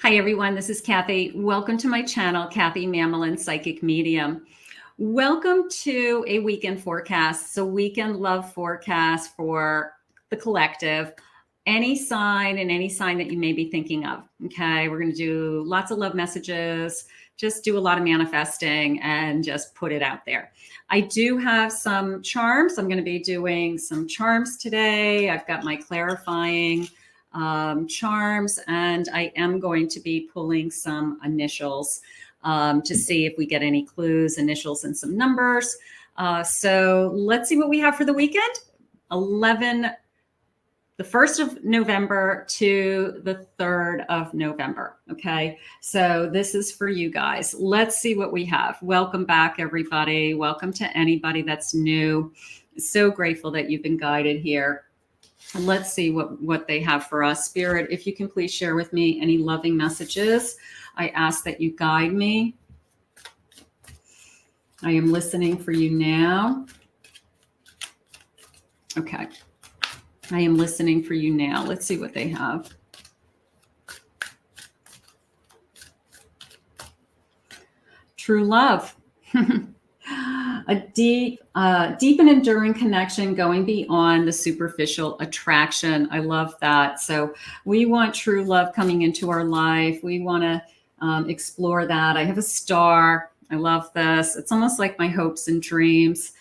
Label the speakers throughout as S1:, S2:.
S1: Hi everyone, this is Kathy. Welcome to my channel, Kathy Mamelin, Psychic Medium. Welcome to a weekend forecast. So weekend love forecast for the collective, any sign and any sign that you may be thinking of. Okay, we're going to do lots of love messages, just do a lot of manifesting and just put it out there. I do have some charms. I'm going to be doing some charms today. I've got my clarifying charms, and I am going to be pulling some initials to see if we get any clues, initials and some numbers. So let's see what we have for the weekend. The 1st of November to the 3rd of November. Okay, so this is for you guys. Let's see what we have. Welcome back, everybody. Welcome to anybody that's new. So grateful that you've been guided here. Let's see what they have for us. Spirit, if you can please share with me any loving messages. I ask that you guide me. I am listening for you now. Okay. I am listening for you now. Let's see what they have. True love. A deep and enduring connection going beyond the superficial attraction. I love that. So we want true love coming into our life. We want to explore that. I have a star. I love this. It's almost like my hopes and dreams.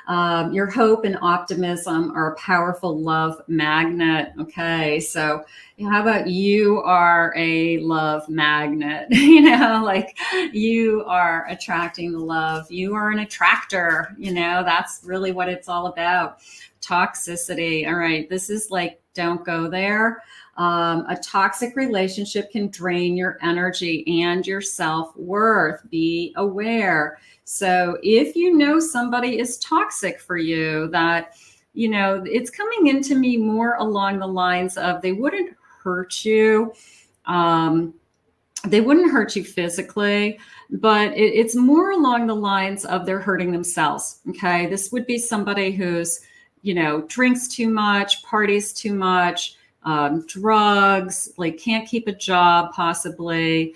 S1: Your hope and optimism are a powerful love magnet. Okay, so how about you are a love magnet? You know, like you are attracting the love. You are an attractor. You know, that's really what it's all about. Toxicity. All right, this is like, don't go there. A toxic relationship can drain your energy and your self-worth. Be aware. So if you know somebody is toxic for you, that, you know, it's coming into me more along the lines of they wouldn't hurt you. They wouldn't hurt you physically, but it's more along the lines of they're hurting themselves. Okay. This would be somebody who's, you know, drinks too much, parties too much, drugs, like can't keep a job possibly.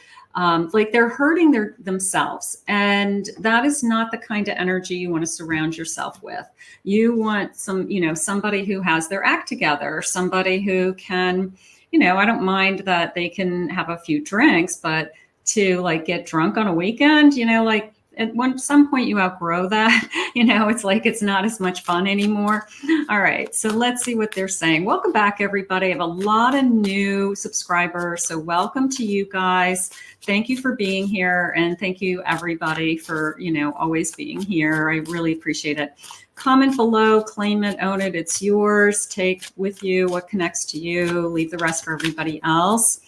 S1: Like they're hurting themselves. And that is not the kind of energy you want to surround yourself with. You want somebody who has their act together, somebody who can, you know, I don't mind that they can have a few drinks, but to like get drunk on a weekend, you know, like at some point you outgrow that, you know, it's like, it's not as much fun anymore. All right. So let's see what they're saying. Welcome back, everybody. I have a lot of new subscribers. So welcome to you guys. Thank you for being here. And thank you everybody for, you know, always being here. I really appreciate it. Comment below, claim it, own it. It's yours. Take with you what connects to you. Leave the rest for everybody else.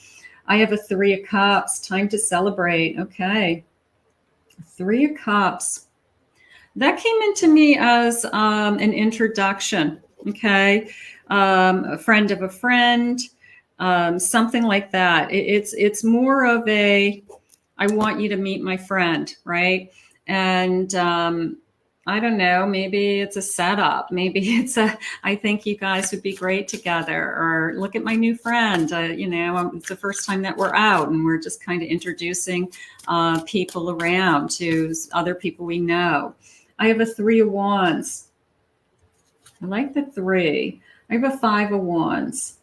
S1: I have a 3 of Cups. Time to celebrate. Okay. 3 of Cups. That came into me as an introduction. Okay. A friend of a friend, something like that. It's more of a, I want you to meet my friend. Right. And, I don't know, maybe it's a setup. Maybe it's I think you guys would be great together, or look at my new friend. You know, it's the first time that we're out and we're just kind of introducing people around to other people we know. I have a 3 of Wands. I like the 3. I have a 5 of Wands.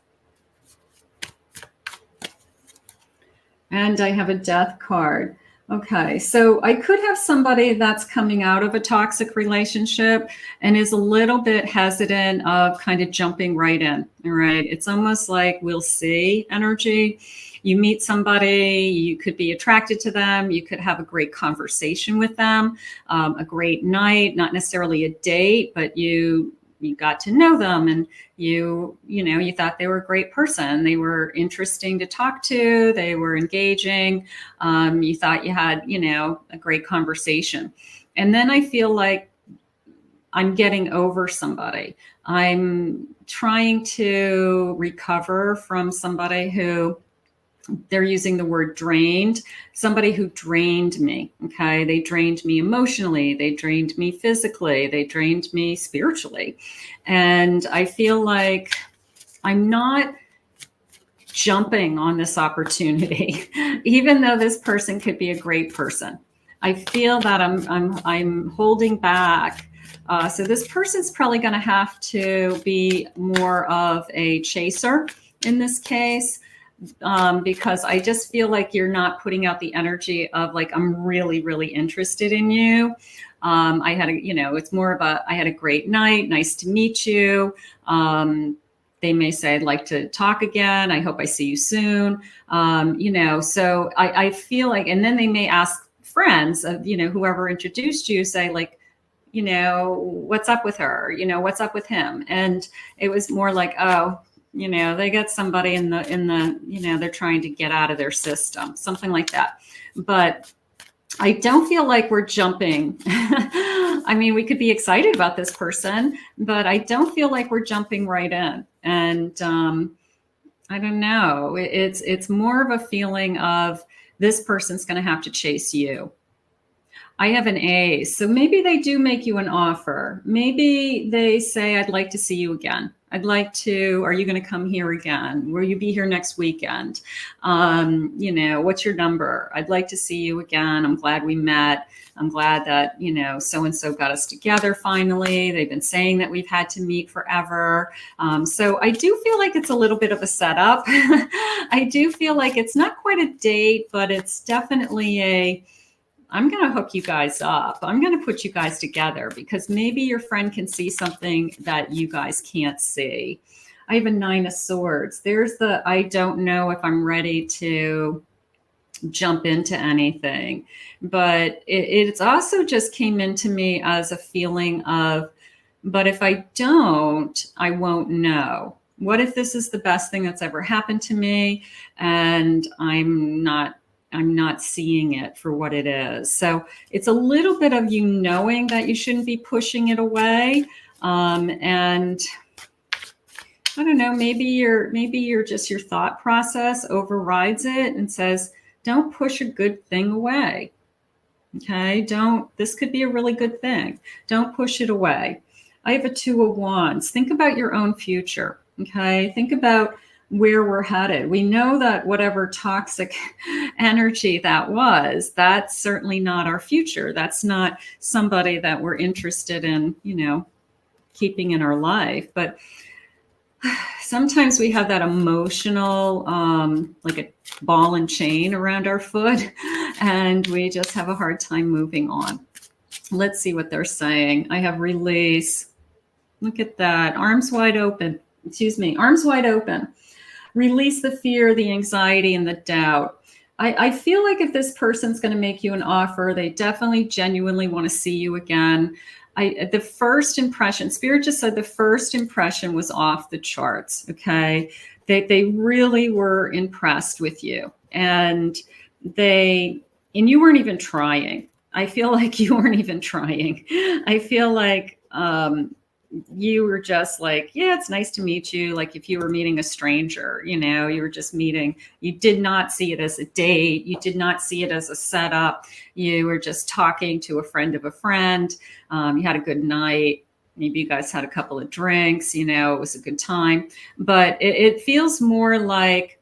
S1: And I have a Death card. Okay, so I could have somebody that's coming out of a toxic relationship and is a little bit hesitant of kind of jumping right in. All right, it's almost like we'll see energy. You meet somebody, you could be attracted to them, you could have a great conversation with them, a great night, not necessarily a date, but you got to know them, and you thought they were a great person. They were interesting to talk to. They were engaging. You thought you had, you know, a great conversation. And then I feel like I'm getting over somebody. I'm trying to recover from somebody who, they're using the word drained, somebody who drained me. Okay. They drained me emotionally. They drained me physically. They drained me spiritually. And I feel like I'm not jumping on this opportunity, even though this person could be a great person. I feel that I'm holding back. So this person's probably going to have to be more of a chaser in this case, because I just feel like you're not putting out the energy of like, I'm really, really interested in you. I had it's more of a, I had a great night. Nice to meet you. They may say, I'd like to talk again. I hope I see you soon. So I feel like, and then they may ask friends of, whoever introduced you, say like, what's up with her? What's up with him? And it was more like, oh, they got somebody in the, they're trying to get out of their system, something like that. But I don't feel like we're jumping. I mean, we could be excited about this person, but I don't feel like we're jumping right in. And I don't know. It's more of a feeling of this person's going to have to chase you. I have an Ace. So maybe they do make you an offer. Maybe they say, I'd like to see you again. Are you going to come here again? Will you be here next weekend? What's your number? I'd like to see you again. I'm glad we met. I'm glad that, so-and-so got us together finally. They've been saying that we've had to meet forever. So I do feel like it's a little bit of a setup. I do feel like it's not quite a date, but it's definitely I'm going to hook you guys up. I'm going to put you guys together because maybe your friend can see something that you guys can't see. I have a 9 of Swords. There's I don't know if I'm ready to jump into anything, but it's also just came into me as a feeling of, but if I don't, I won't know. What if this is the best thing that's ever happened to me and I'm not seeing it for what it is. So it's a little bit of you knowing that you shouldn't be pushing it away. And I don't know, maybe you're just your thought process overrides it and says, don't push a good thing away. Okay. This could be a really good thing. Don't push it away. I have a 2 of Wands. Think about your own future. Okay. Think about where we're headed. We know that whatever toxic energy that's certainly not our future. That's not somebody that we're interested in, keeping in our life. But sometimes we have that emotional, like a ball and chain around our foot, and we just have a hard time moving on. Let's see what they're saying. I have release. Look at that. Arms wide open. Arms wide open. Release the fear, the anxiety, and the doubt. I feel like if this person's going to make you an offer, they definitely genuinely want to see you again. The first impression, Spirit just said the first impression was off the charts. Okay. They really were impressed with you, and you weren't even trying. I feel like you weren't even trying. I feel like, you were just like, yeah, it's nice to meet you. Like if you were meeting a stranger, you were just meeting. You did not see it as a date. You did not see it as a setup. You were just talking to a friend of a friend. You had a good night. Maybe you guys had a couple of drinks, it was a good time. But it feels more like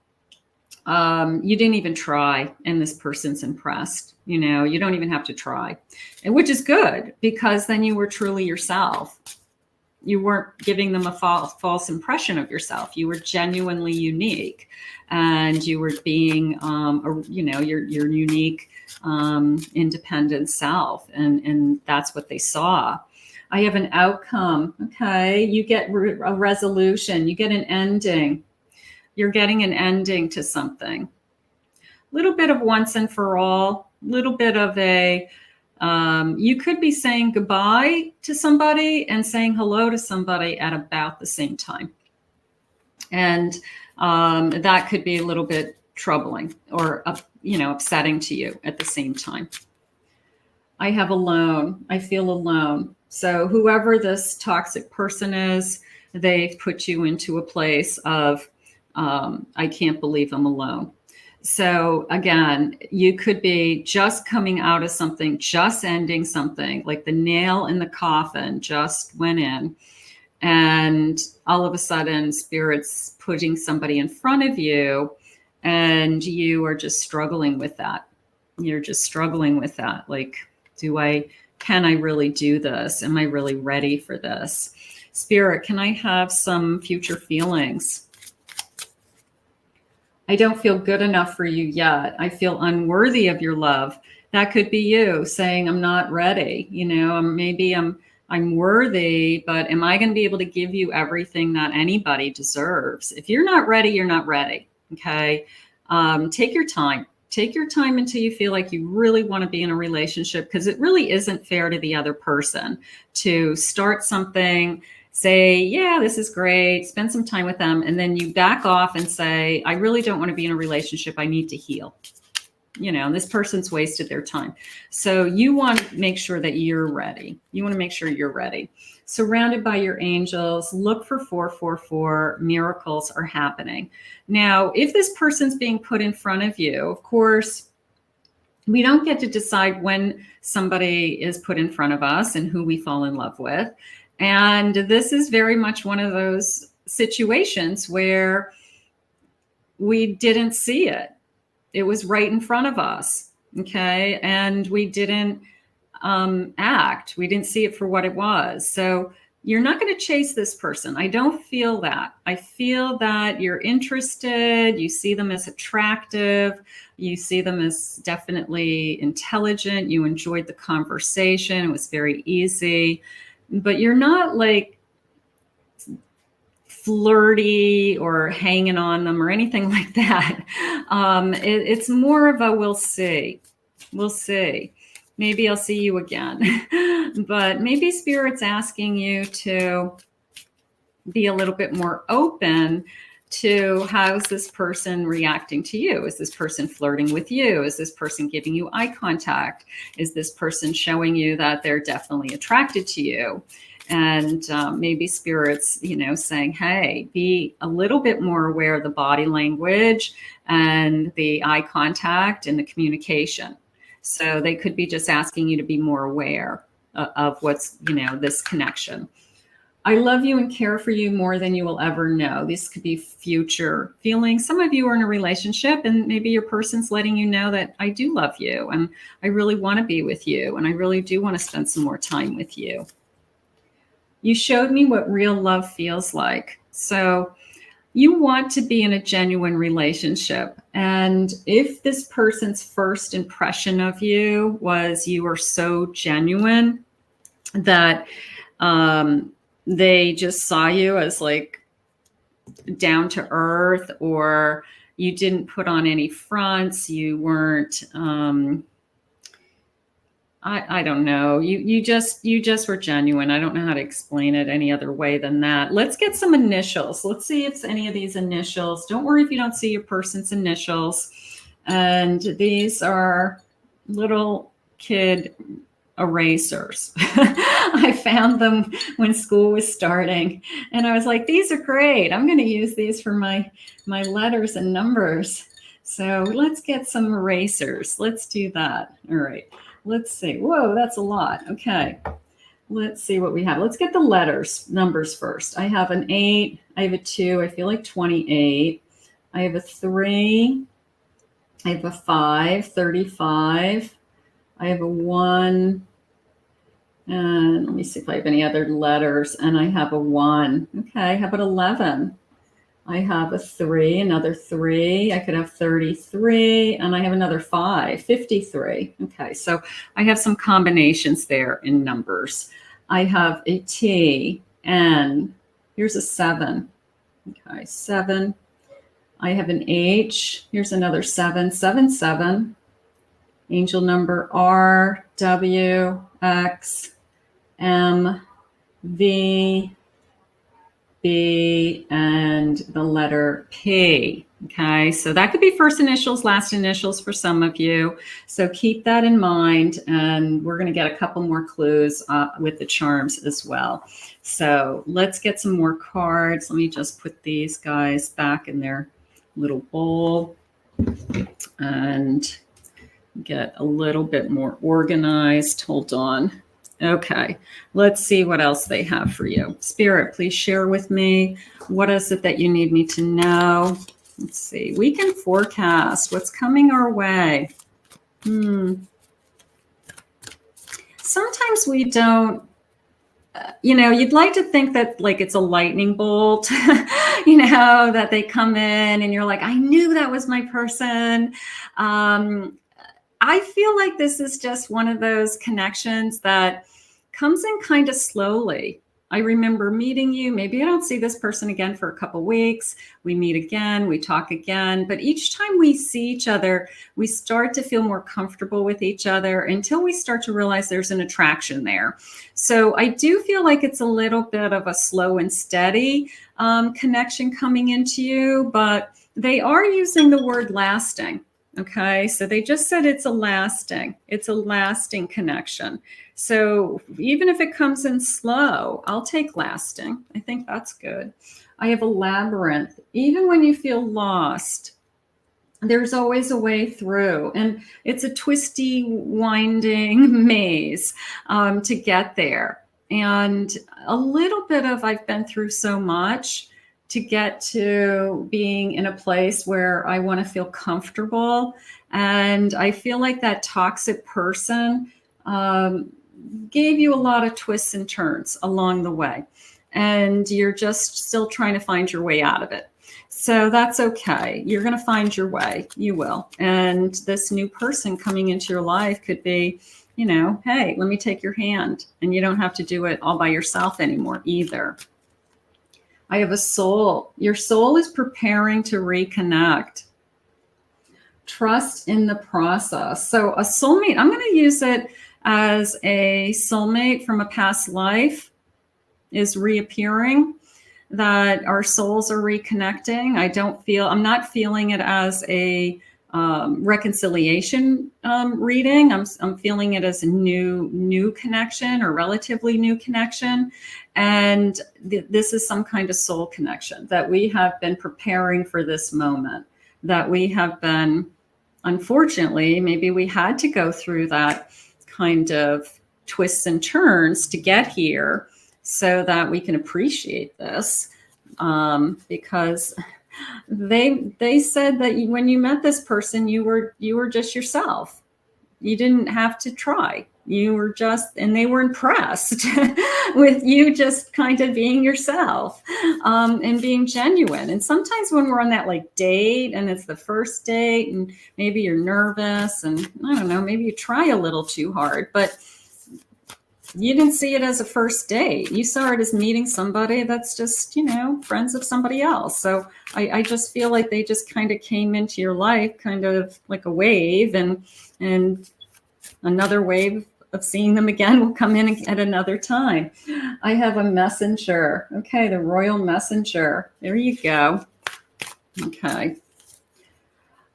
S1: you didn't even try and this person's impressed. You don't even have to try, and which is good because then you were truly yourself. You weren't giving them a false impression of yourself. You were genuinely unique, and you were being, your unique, independent self. And that's what they saw. I have an outcome. Okay. You get a resolution. You get an ending. You're getting an ending to something. A little bit of once and for all, little bit of you could be saying goodbye to somebody and saying hello to somebody at about the same time. And that could be a little bit troubling or, upsetting to you at the same time. I have alone. I feel alone. So whoever this toxic person is, they've put you into a place of, I can't believe I'm alone. So again, you could be just coming out of something, just ending something, like the nail in the coffin just went in, and all of a sudden Spirit's putting somebody in front of you, and you are just struggling with that. You're just struggling with that. Like, can I really do this? Am I really ready for this? Spirit, can I have some future feelings? I don't feel good enough for you yet. I feel unworthy of your love. That could be you saying, I'm not ready. You know, maybe I'm worthy, but am I going to be able to give you everything that anybody deserves? If you're not ready, you're not ready. Okay. Take your time. Take your time until you feel like you really want to be in a relationship, because it really isn't fair to the other person to start something, say, yeah, this is great, spend some time with them, and then you back off and say, I really don't want to be in a relationship. I need to heal. You know, and this person's wasted their time. So you want to make sure that you're ready. You want to make sure you're ready. Surrounded by your angels, look for 444. Miracles are happening. Now, if this person's being put in front of you, of course, we don't get to decide when somebody is put in front of us and who we fall in love with. And this is very much one of those situations where we didn't see it. It was right in front of us, okay? And we didn't act. We didn't see it for what it was. So you're not going to chase this person. I don't feel that. I feel that you're interested. You see them as attractive. You see them as definitely intelligent. You enjoyed the conversation. It was very easy. But you're not like flirty or hanging on them or anything like that. It's more of a we'll see. We'll see. Maybe I'll see you again. But maybe Spirit's asking you to be a little bit more open to how's this person reacting to you? Is this person flirting with you? Is this person giving you eye contact? Is this person showing you that they're definitely attracted to you? And maybe Spirit's, you know, saying, hey, be a little bit more aware of the body language and the eye contact and the communication. So they could be just asking you to be more aware of what's, you know, this connection. I love you and care for you more than you will ever know. These could be future feelings. Some of you are in a relationship and maybe your person's letting you know that I do love you and I really want to be with you and I really do want to spend some more time with you. You showed me what real love feels like. So you want to be in a genuine relationship. And if this person's first impression of you was you were so genuine that they just saw you as like down to earth, or you didn't put on any fronts, you weren't, I don't know. You just were genuine. I don't know how to explain it any other way than that. Let's get some initials. Let's see if it's any of these initials. Don't worry if you don't see your person's initials. And these are little kid erasers. I found them when school was starting and I was like, these are great. I'm going to use these for my letters and numbers. So let's get some erasers. Let's do that. All right. Let's see. Whoa, that's a lot. Okay. Let's see what we have. Let's get the letters, numbers first. I have an 8. I have a 2. I feel like 28. I have a 3. I have a 5, 35. I have a 1. And let me see if I have any other letters. And I have a 1. Okay. How about 11? I have a 3, another 3. I could have 33, and I have another 5, 53. Okay, so I have some combinations there in numbers. I have a T, N. Here's a 7. Okay, 7. I have an H. Here's another 7, 7, 7. Angel number R, W, X, M, V, B, and the letter P. Okay, so that could be first initials, last initials for some of you. So keep that in mind, and we're going to get a couple more clues with the charms as well. So let's get some more cards. Let me just put these guys back in their little bowl and get a little bit more organized. Hold on. Okay, let's see what else they have for you. Spirit, please share with me. What is it that you need me to know? Let's see. We can forecast what's coming our way. Sometimes we don't, you'd like to think that like it's a lightning bolt, that they come in and you're like, I knew that was my person. I feel like this is just one of those connections that comes in kind of slowly. I remember meeting you. Maybe I don't see this person again for a couple of weeks. We meet again, we talk again. But each time we see each other, we start to feel more comfortable with each other until we start to realize there's an attraction there. So I do feel like it's a little bit of a slow and steady connection coming into you, but they are using the word lasting. Okay, so they just said it's a lasting connection. So even if it comes in slow, I'll take lasting. I think that's good. I have a labyrinth. Even when you feel lost, there's always a way through. And it's a twisty, winding maze to get there. And a little bit of I've been through so much to get to being in a place where I want to feel comfortable. And I feel like that toxic person gave you a lot of twists and turns along the way. And you're just still trying to find your way out of it. So that's okay. You're going to find your way. You will. And this new person coming into your life could be, hey, let me take your hand. And you don't have to do it all by yourself anymore either. I have a soul. Your soul is preparing to reconnect. Trust in the process. So a soulmate, I'm going to use it as a soulmate from a past life is reappearing, that our souls are reconnecting. I'm not feeling it as a reconciliation reading. I'm feeling it as a new connection or relatively new connection. And this is some kind of soul connection that we have been preparing for this moment, that we have been, unfortunately, maybe we had to go through that kind of twists and turns to get here so that we can appreciate this. Because they said that when you met this person, you were just yourself. You didn't have to try. You were just, and they were impressed with you just kind of being yourself and being genuine. And sometimes when we're on that like date and it's the first date and maybe you're nervous and I don't know, maybe you try a little too hard, but you didn't see it as a first date. You saw it as meeting somebody that's just, friends of somebody else. So I just feel like they just kind of came into your life kind of like a wave, and another wave of seeing them again will come in at another time. I have a messenger. Okay, the royal messenger. There you go. Okay.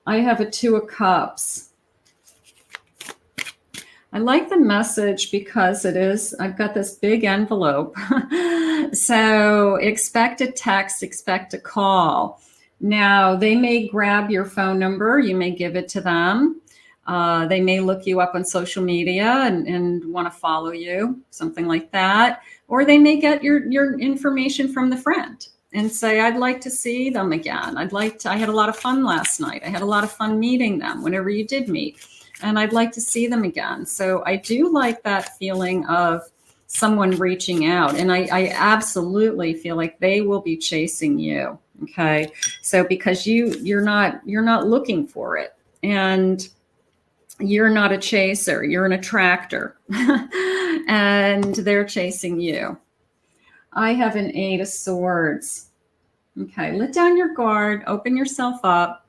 S1: I have a 2 of cups. I like the message because I've got this big envelope. So expect a text, expect a call. Now, they may grab your phone number. You may give it to them. They may look you up on social media and want to follow you, something like that. Or they may get your information from the friend and say, I'd like to see them again. I had a lot of fun last night. I had a lot of fun meeting them whenever you did meet. And I'd like to see them again. So I do like that feeling of someone reaching out. And I absolutely feel like they will be chasing you. Okay. So because you're not looking for it. And you're not a chaser, you're an attractor. And they're chasing you. I have an 8 of Swords. Okay. Let down your guard, open yourself up.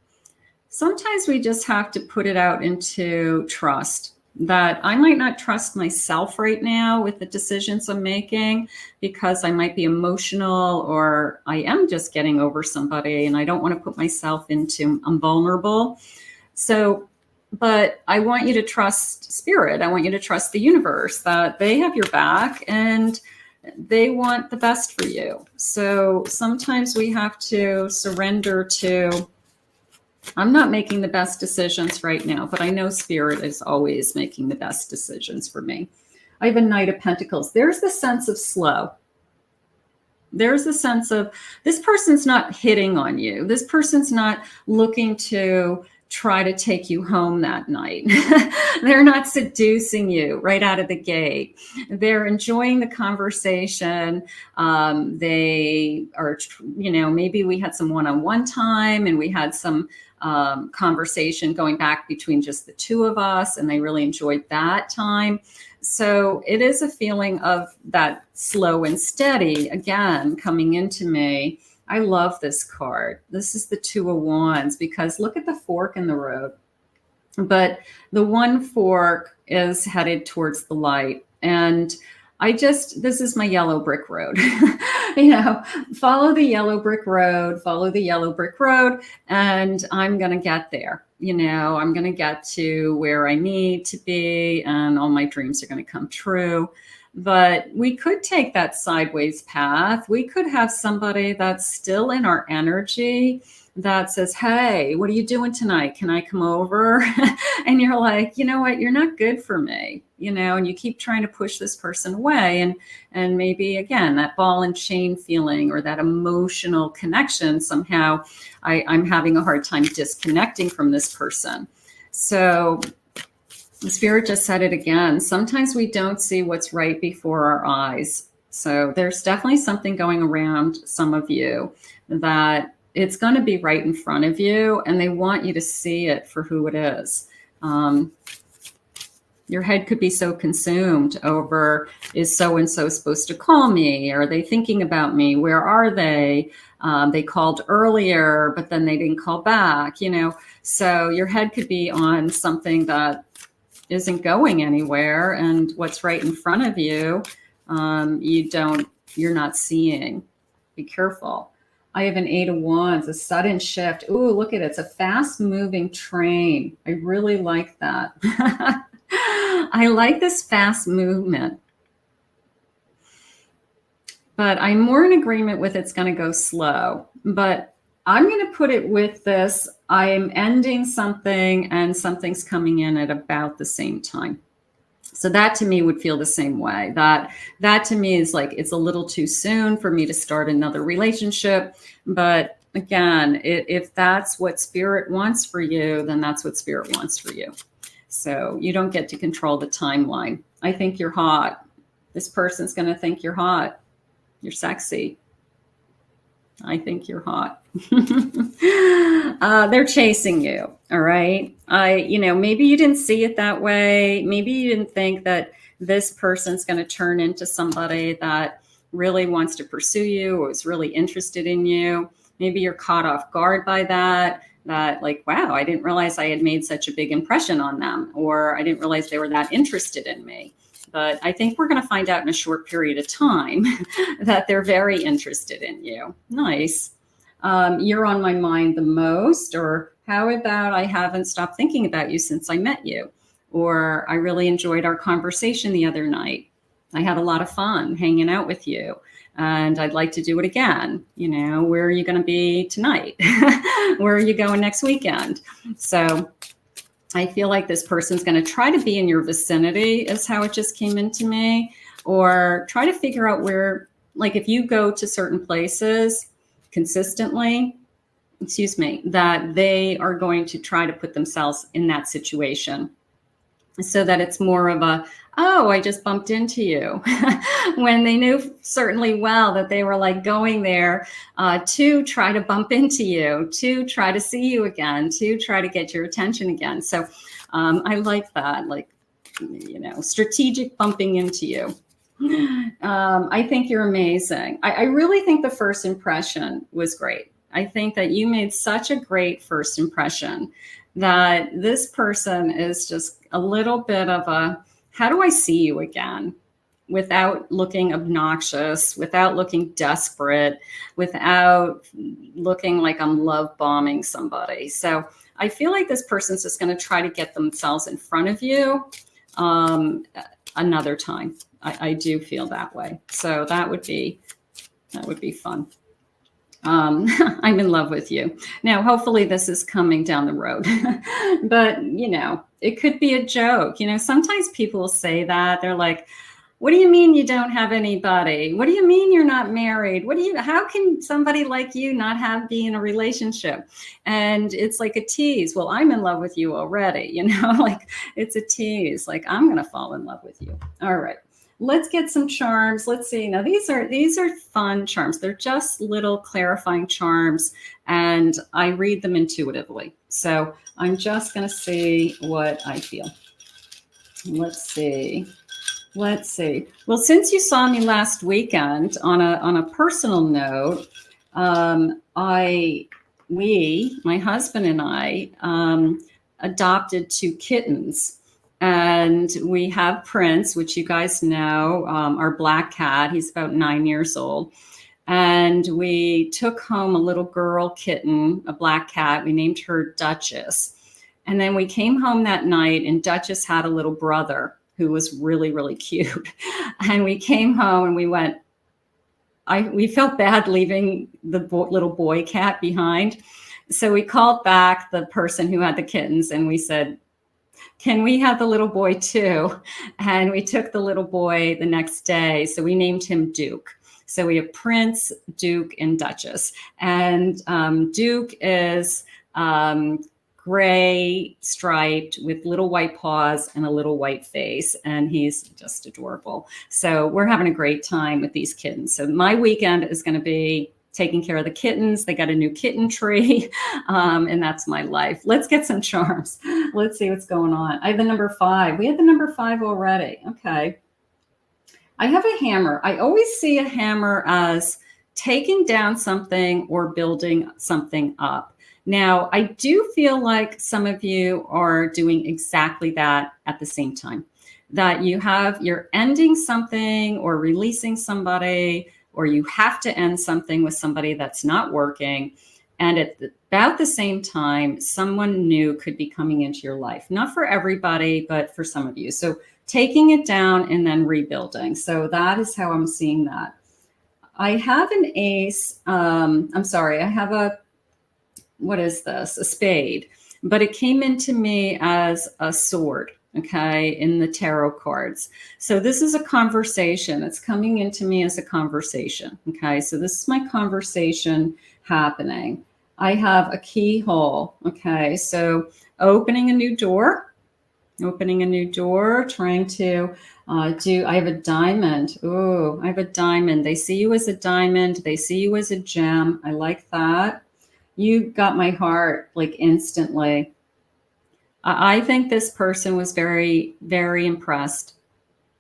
S1: Sometimes we just have to put it out into trust that I might not trust myself right now with the decisions I'm making because I might be emotional or I am just getting over somebody and I don't want to put myself into, I'm vulnerable. So, but I want you to trust spirit. I want you to trust the universe that they have your back and they want the best for you. So sometimes we have to surrender to, I'm not making the best decisions right now, but I know spirit is always making the best decisions for me. I have a Knight of Pentacles. There's the sense of slow. There's a sense of this person's not hitting on you. This person's not looking to try to take you home that night. They're not seducing you right out of the gate. They're enjoying the conversation. They are, you know, maybe we had some one-on-one time and we had some conversation going back between just the two of us, and they really enjoyed that time. So it is a feeling of that slow and steady, again, coming into me. I love this card. This is the Two of Wands, because look at the fork in the road. But the one fork is headed towards the light. And this is my yellow brick road. You know, follow the yellow brick road, and I'm going to get there. You know, I'm going to get to where I need to be, and all my dreams are going to come true. But we could take that sideways path. We could have somebody that's still in our energy that says, hey, what are you doing tonight? Can I come over? And you're like, you know what? You're not good for me, you know, and you keep trying to push this person away. And maybe, again, that ball and chain feeling or that emotional connection, somehow I'm having a hard time disconnecting from this person. So the Spirit just said it again. Sometimes we don't see what's right before our eyes. So there's definitely something going around some of you that it's going to be right in front of you, and they want you to see it for who it is. Your head could be so consumed over, is so-and-so supposed to call me? Are they thinking about me? Where are they? They called earlier, but then they didn't call back, you know? So your head could be on something that isn't going anywhere, and what's right in front of you, you're not seeing. Be careful. I have an Eight of Wands, a sudden shift. Ooh, look at it. It's a fast moving train. I really like that. I like this fast movement, but I'm more in agreement with it's going to go slow. But I'm going to put it with this. I am ending something and something's coming in at about the same time. So that to me would feel the same way. That to me is like, it's a little too soon for me to start another relationship. But again, if that's what Spirit wants for you, then that's what Spirit wants for you. So you don't get to control the timeline. I think you're hot. This person's going to think you're hot. You're sexy. I think you're hot. They're chasing you. All right. Maybe you didn't see it that way. Maybe you didn't think that this person's going to turn into somebody that really wants to pursue you or is really interested in you. Maybe you're caught off guard by that like, wow, I didn't realize I had made such a big impression on them, or I didn't realize they were that interested in me. But I think we're going to find out in a short period of time that they're very interested in you. Nice. You're on my mind the most, or how about I haven't stopped thinking about you since I met you, or I really enjoyed our conversation the other night. I had a lot of fun hanging out with you, and I'd like to do it again. You know, where are you going to be tonight? Where are you going next weekend? So I feel like this person's going to try to be in your vicinity, is how it just came into me, or try to figure out where, like if you go to certain places consistently, that they are going to try to put themselves in that situation so that it's more of a, oh, I just bumped into you, when they knew certainly well that they were like going there to try to bump into you, to try to see you again, to try to get your attention again. So I like that, like, strategic bumping into you. I think you're amazing. I really think the first impression was great. I think that you made such a great first impression that this person is just a little bit of a, how do I see you again? Without looking obnoxious, without looking desperate, without looking like I'm love bombing somebody. So I feel like this person's just going to try to get themselves in front of you another time. I do feel that way. So that would be fun. I'm in love with you. Now, hopefully this is coming down the road, but it could be a joke. Sometimes people say that they're like, What do you mean you don't have anybody? What do you mean you're not married? How can somebody like you not be in a relationship? And it's like a tease. Well, I'm in love with you already, you know, like it's a tease. Like, I'm going to fall in love with you. All right. Let's get some charms. Let's see. Now, these are fun charms. They're just little clarifying charms, and I read them intuitively. So I'm just going to see what I feel. Let's see. Well, since you saw me last weekend, on a personal note, my husband and I, adopted 2 kittens. And we have Prince, which you guys know, our black cat. He's about 9 years old. And we took home a little girl kitten, a black cat. We named her Duchess. And then we came home that night, and Duchess had a little brother who was really, really cute. And we came home and we felt bad leaving the little boy cat behind. So we called back the person who had the kittens, and we said, can we have the little boy too? And we took the little boy the next day. So we named him Duke. So we have Prince, Duke, and Duchess. And Duke is gray striped with little white paws and a little white face. And he's just adorable. So we're having a great time with these kittens. So my weekend is going to be taking care of the kittens. They got a new kitten tree, and that's my life. Let's get some charms. Let's see what's going on. I have the number 5. We had the number 5 already. Okay. I have a hammer. I always see a hammer as taking down something or building something up. Now, I do feel like some of you are doing exactly that at the same time, that you're ending something or releasing somebody, or you have to end something with somebody that's not working. And at about the same time, someone new could be coming into your life. Not for everybody, but for some of you. So taking it down and then rebuilding. So that is how I'm seeing that. I have an ace. I have what is this? A spade. But it came into me as a sword. Okay, in the tarot cards. So this is a conversation. It's coming into me as a conversation. Okay, so this is my conversation happening. I have a keyhole. Okay, so opening a new door, trying to I have a diamond. Oh, I have a diamond. They see you as a diamond. They see you as a gem. I like that. You got my heart like instantly. I think this person was very, very impressed.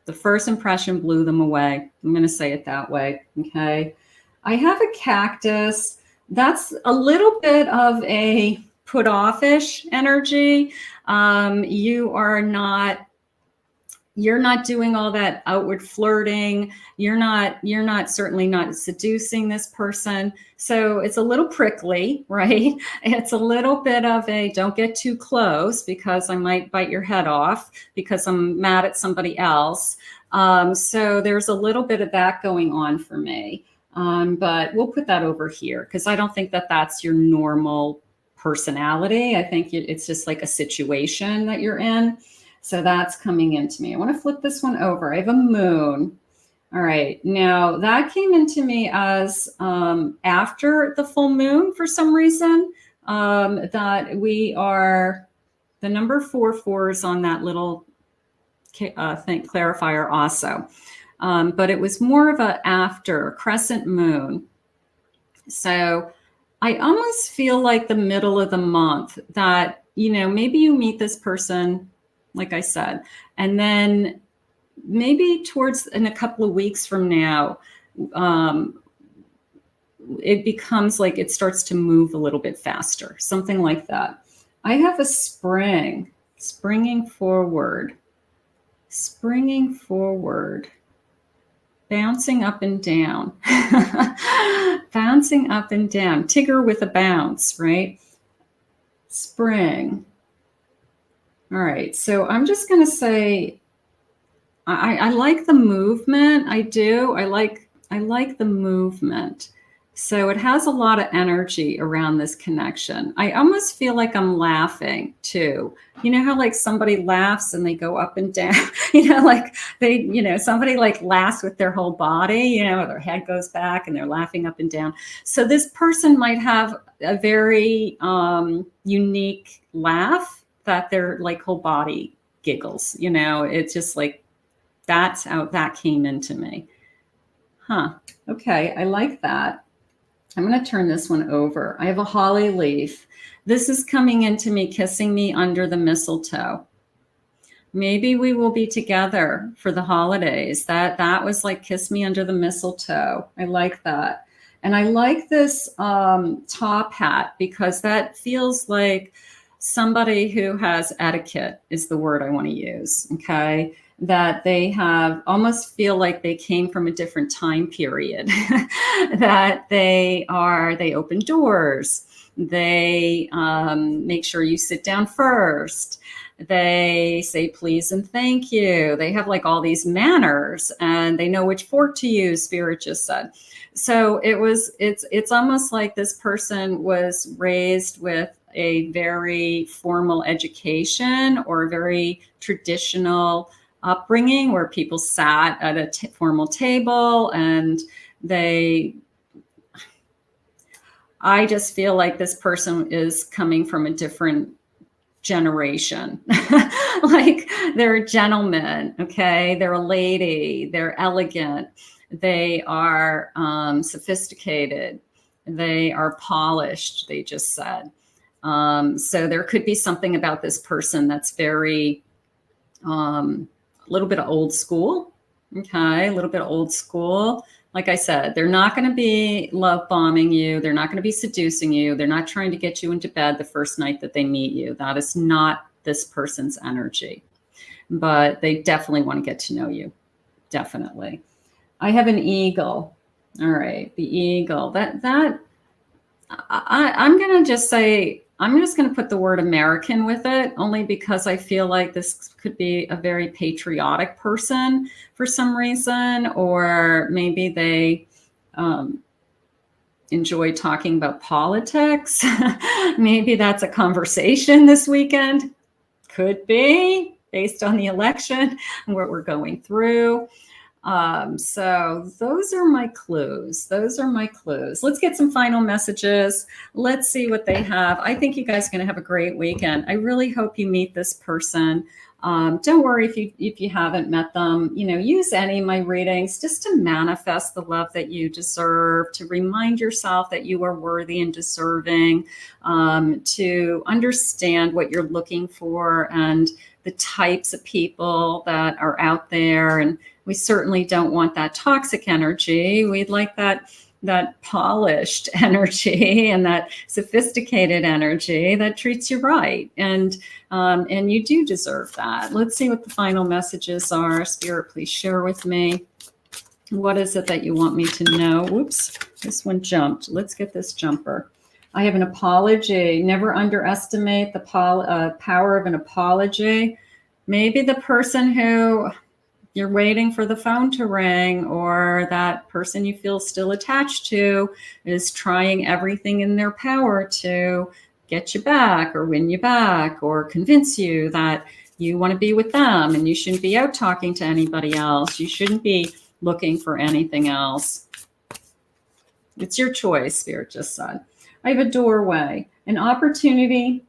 S1: The first impression blew them away. I'm going to say it that way. Okay. I have a cactus. That's a little bit of a put offish energy. You're not doing all that outward flirting. You're certainly not seducing this person. So it's a little prickly, right? It's a little bit of a don't get too close because I might bite your head off because I'm mad at somebody else. So there's a little bit of that going on for me. But we'll put that over here because I don't think that that's your normal personality. I think it's just like a situation that you're in. So that's coming into me. I want to flip this one over. I have a moon. All right. Now that came into me as after the full moon for some reason, that we are the number 4 is on that little clarifier also. But it was more of a after crescent moon. So I almost feel like the middle of the month that, maybe you meet this person, like I said, and then maybe in a couple of weeks from now, it becomes like it starts to move a little bit faster, something like that. I have a springing forward, bouncing up and down, bouncing up and down, Tigger with a bounce, right? Spring. All right, so I'm just going to say, I like the movement. I do. I like the movement. So it has a lot of energy around this connection. I almost feel like I'm laughing too. You know how like somebody laughs and they go up and down, like somebody like laughs with their whole body, their head goes back and they're laughing up and down. So this person might have a very unique laugh that their like whole body giggles, it's just like, that's how that came into me. Huh. Okay. I like that. I'm going to turn this one over. I have a holly leaf. This is coming into me, kissing me under the mistletoe. Maybe we will be together for the holidays. That was like kiss me under the mistletoe. I like that. And I like this top hat because that feels like somebody who has etiquette is the word I want to use. Okay. That they have almost feel like they came from a different time period, that they open doors, they make sure you sit down first, they say please and thank you, they have like all these manners and they know which fork to use, Spirit just said. So it's almost like this person was raised with a very formal education or a very traditional upbringing where people sat at a formal table and I just feel like this person is coming from a different generation. Like they're a gentleman, okay? They're a lady, they're elegant, they are sophisticated, they are polished, they just said. So there could be something about this person that's very a little bit of old school. Okay. A little bit of old school. Like I said, they're not going to be love bombing you. They're not going to be seducing you. They're not trying to get you into bed the first night that they meet you. That is not this person's energy, but they definitely want to get to know you. Definitely. I have an eagle. All right. The eagle I'm going to just say, I'm just going to put the word American with it only because I feel like this could be a very patriotic person for some reason, or maybe they enjoy talking about politics. Maybe that's a conversation this weekend. Could be based on the election and what we're going through. So those are my clues. Let's get some final messages. Let's see what they have. I think you guys are going to have a great weekend. I really hope you meet this person. Don't worry if you haven't met them, use any of my readings just to manifest the love that you deserve, to remind yourself that you are worthy and deserving, to understand what you're looking for and the types of people that are out there. And we certainly don't want that toxic energy. We'd like that polished energy and that sophisticated energy that treats you right. And you do deserve that. Let's see what the final messages are. Spirit, please share with me. What is it that you want me to know? Whoops, this one jumped. Let's get this jumper. I have an apology. Never underestimate the power of an apology. Maybe the person who you're waiting for the phone to ring, or that person you feel still attached to is trying everything in their power to get you back or win you back or convince you that you want to be with them and you shouldn't be out talking to anybody else. You shouldn't be looking for anything else. It's your choice, Spirit just said. I have a doorway. An opportunity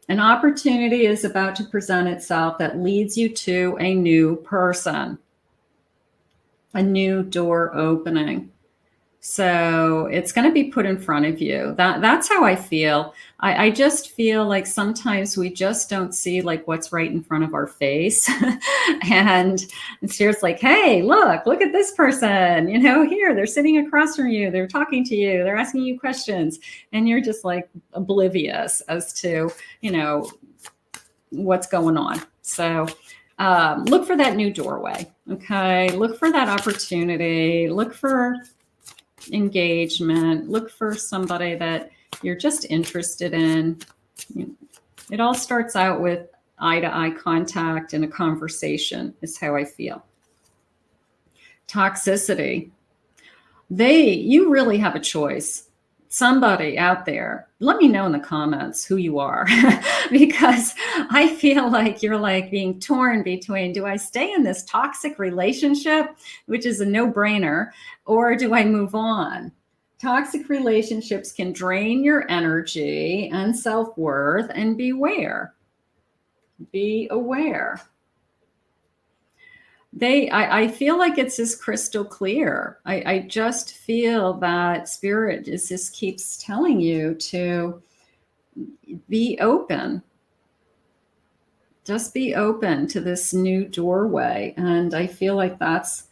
S1: is about to present itself that leads you to a new person, a new door opening. So it's going to be put in front of you. That's how I feel. I just feel like sometimes we just don't see like what's right in front of our face. And Spirit's like, hey, look at this person, here, they're sitting across from you. They're talking to you. They're asking you questions. And you're just like oblivious as to, what's going on. So look for that new doorway. Okay. Look for that opportunity. Look for engagement. Look for somebody that you're just interested in. It all starts out with eye-to-eye contact and a conversation is how I feel. Toxicity. You really have a choice. Somebody out there, let me know in the comments who you are, because I feel like you're like being torn between, do I stay in this toxic relationship, which is a no-brainer, or do I move on? Toxic relationships can drain your energy and self-worth, and beware. Be aware. I feel like it's just crystal clear. I just feel that spirit just keeps telling you to be open. Just be open to this new doorway. And I feel like that's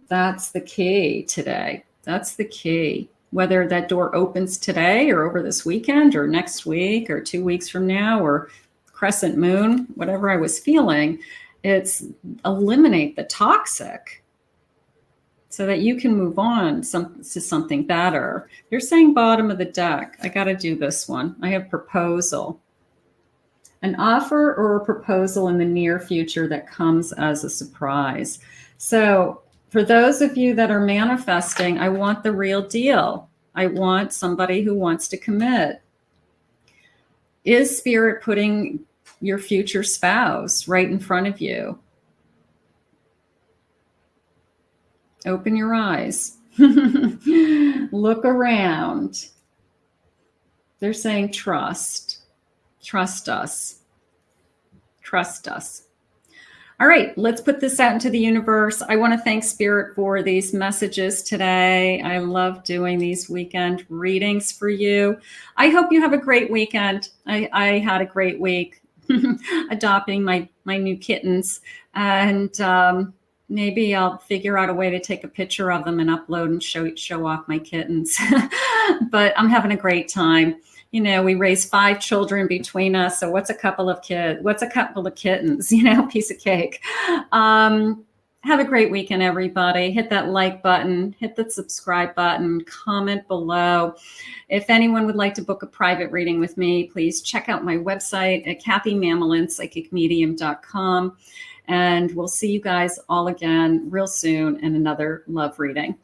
S1: the key today. That's the key. Whether that door opens today or over this weekend or next week or 2 weeks from now or crescent moon, whatever I was feeling, it's eliminate the toxic so that you can move on to something better. You're saying bottom of the deck. I got to do this one. I have proposal. An offer or a proposal in the near future that comes as a surprise. So for those of you that are manifesting, I want the real deal. I want somebody who wants to commit. Is spirit putting your future spouse right in front of you? Open your eyes. Look around. They're saying trust. Trust us. Trust us. All right, let's put this out into the universe. I want to thank Spirit for these messages today. I love doing these weekend readings for you. I hope you have a great weekend. I had a great week adopting my new kittens, and maybe I'll figure out a way to take a picture of them and upload and show off my kittens. But I'm having a great time. You know, we raised 5 children between us. So what's a couple of kids? What's a couple of kittens? You know, piece of cake. Have a great weekend, everybody. Hit that like button, hit the subscribe button, comment below. If anyone would like to book a private reading with me, please check out my website at kathymamelinpsychicmedium.com. And we'll see you guys all again real soon in another love reading.